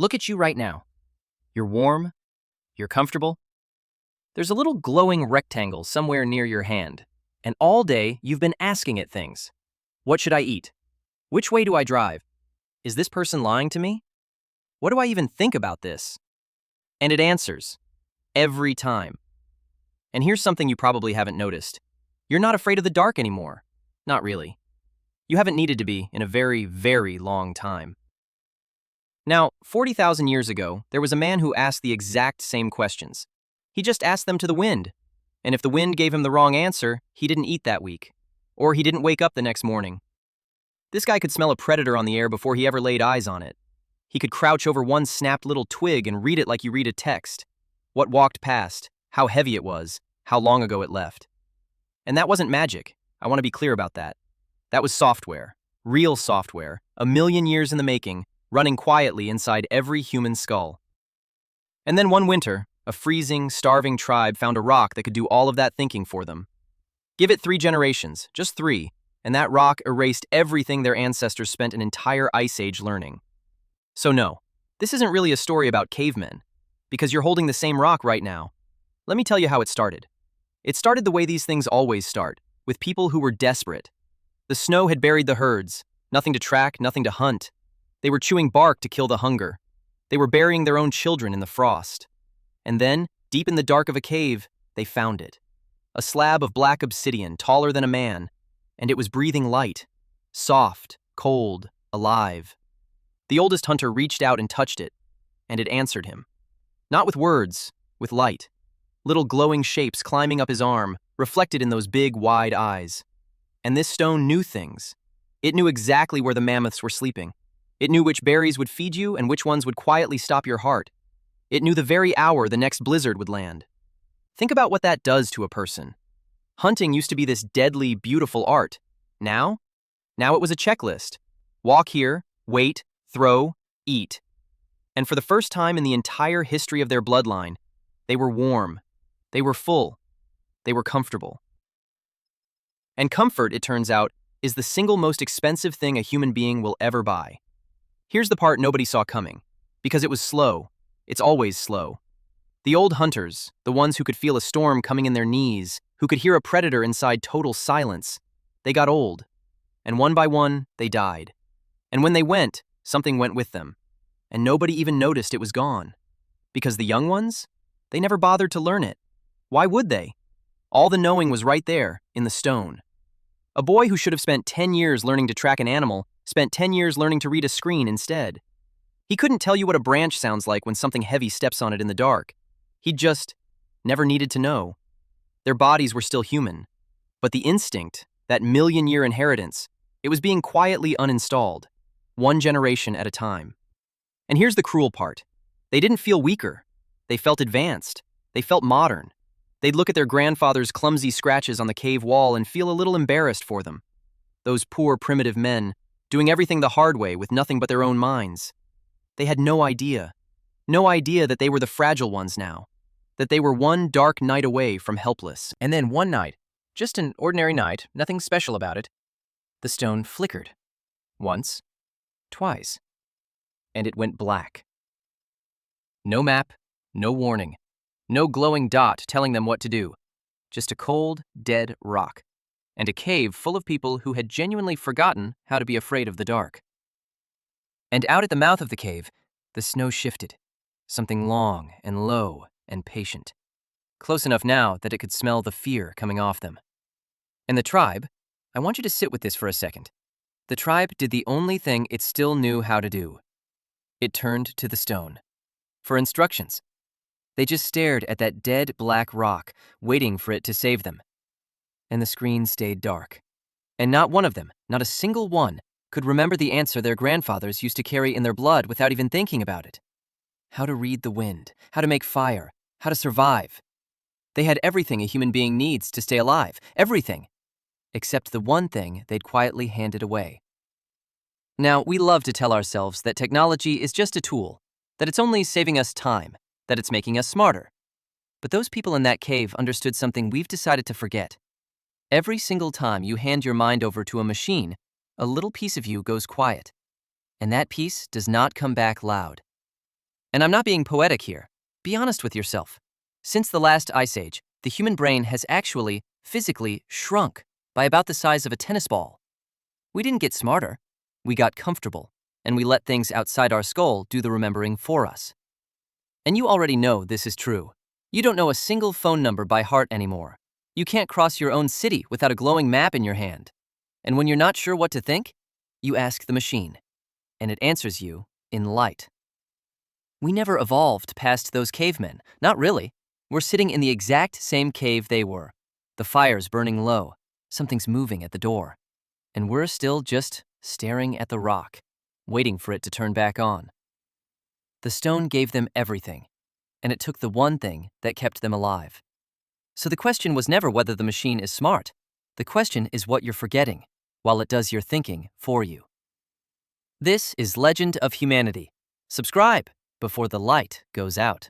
Look at you right now. You're warm, you're comfortable. There's a little glowing rectangle somewhere near your hand, and all day you've been asking it things. What should I eat? Which way do I drive? Is this person lying to me? What do I even think about this? And it answers. Every time. And here's something you probably haven't noticed. You're not afraid of the dark anymore. Not really. You haven't needed to be in a very, very long time. Now, 40,000 years ago, there was a man who asked the exact same questions. He just asked them to the wind. And if the wind gave him the wrong answer, he didn't eat that week. Or he didn't wake up the next morning. This guy could smell a predator on the air before he ever laid eyes on it. He could crouch over one snapped little twig and read it like you read a text. What walked past, how heavy it was, how long ago it left. And that wasn't magic. I want to be clear about that. That was software. Real software. 1,000,000 years in the making, running quietly inside every human skull. And then one winter, a freezing, starving tribe found a rock that could do all of that thinking for them. Give it 3 generations, just 3, and that rock erased everything their ancestors spent an entire ice age learning. So no, this isn't really a story about cavemen, because you're holding the same rock right now. Let me tell you how it started. It started the way these things always start, with people who were desperate. The snow had buried the herds, nothing to track, nothing to hunt. They were chewing bark to kill the hunger. They were burying their own children in the frost. And then, deep in the dark of a cave, they found it. A slab of black obsidian, taller than a man, and it was breathing light, soft, cold, alive. The oldest hunter reached out and touched it, and it answered him. Not with words, with light. Little glowing shapes climbing up his arm, reflected in those big, wide eyes. And this stone knew things. It knew exactly where the mammoths were sleeping. It knew which berries would feed you and which ones would quietly stop your heart. It knew the very hour the next blizzard would land. Think about what that does to a person. Hunting used to be this deadly, beautiful art. Now it was a checklist. Walk here, wait, throw, eat. And for the first time in the entire history of their bloodline, they were warm, they were full, they were comfortable. And comfort, it turns out, is the single most expensive thing a human being will ever buy. Here's the part nobody saw coming, because it was slow. It's always slow. The old hunters, the ones who could feel a storm coming in their knees, who could hear a predator inside total silence, they got old. And one by one, they died. And when they went, something went with them. And nobody even noticed it was gone. Because the young ones, they never bothered to learn it. Why would they? All the knowing was right there, in the stone. A boy who should have spent 10 years learning to track an animal spent 10 years learning to read a screen instead. He couldn't tell you what a branch sounds like when something heavy steps on it in the dark. He just never needed to know. Their bodies were still human. But the instinct, that 1,000,000-year inheritance, it was being quietly uninstalled, one generation at a time. And here's the cruel part. They didn't feel weaker. They felt advanced. They felt modern. They'd look at their grandfather's clumsy scratches on the cave wall and feel a little embarrassed for them. Those poor primitive men, doing everything the hard way with nothing but their own minds. They had no idea that they were the fragile ones now, that they were one dark night away from helpless. And then one night, just an ordinary night, nothing special about it, the stone flickered. Once, twice, and it went black. No map, no warning, no glowing dot telling them what to do, just a cold, dead rock, and a cave full of people who had genuinely forgotten how to be afraid of the dark. And out at the mouth of the cave, the snow shifted, something long and low and patient, close enough now that it could smell the fear coming off them. And the tribe, I want you to sit with this for a second. The tribe did the only thing it still knew how to do. It turned to the stone for instructions. They just stared at that dead black rock, waiting for it to save them. And the screen stayed dark. And not one of them, not a single one, could remember the answer their grandfathers used to carry in their blood without even thinking about it. How to read the wind, how to make fire, how to survive. They had everything a human being needs to stay alive, everything, except the one thing they'd quietly handed away. Now, we love to tell ourselves that technology is just a tool, that it's only saving us time, that it's making us smarter. But those people in that cave understood something we've decided to forget. Every single time you hand your mind over to a machine, a little piece of you goes quiet. And that piece does not come back loud. And I'm not being poetic here. Be honest with yourself. Since the last ice age, the human brain has actually, physically, shrunk by about the size of a tennis ball. We didn't get smarter. We got comfortable, and we let things outside our skull do the remembering for us. And you already know this is true. You don't know a single phone number by heart anymore. You can't cross your own city without a glowing map in your hand. And when you're not sure what to think, you ask the machine, and it answers you in light. We never evolved past those cavemen, not really. We're sitting in the exact same cave they were. The fire's burning low, something's moving at the door, and we're still just staring at the rock, waiting for it to turn back on. The stone gave them everything, and it took the one thing that kept them alive. So the question was never whether the machine is smart. The question is what you're forgetting, while it does your thinking for you. This is Legend of Humanity. Subscribe before the light goes out.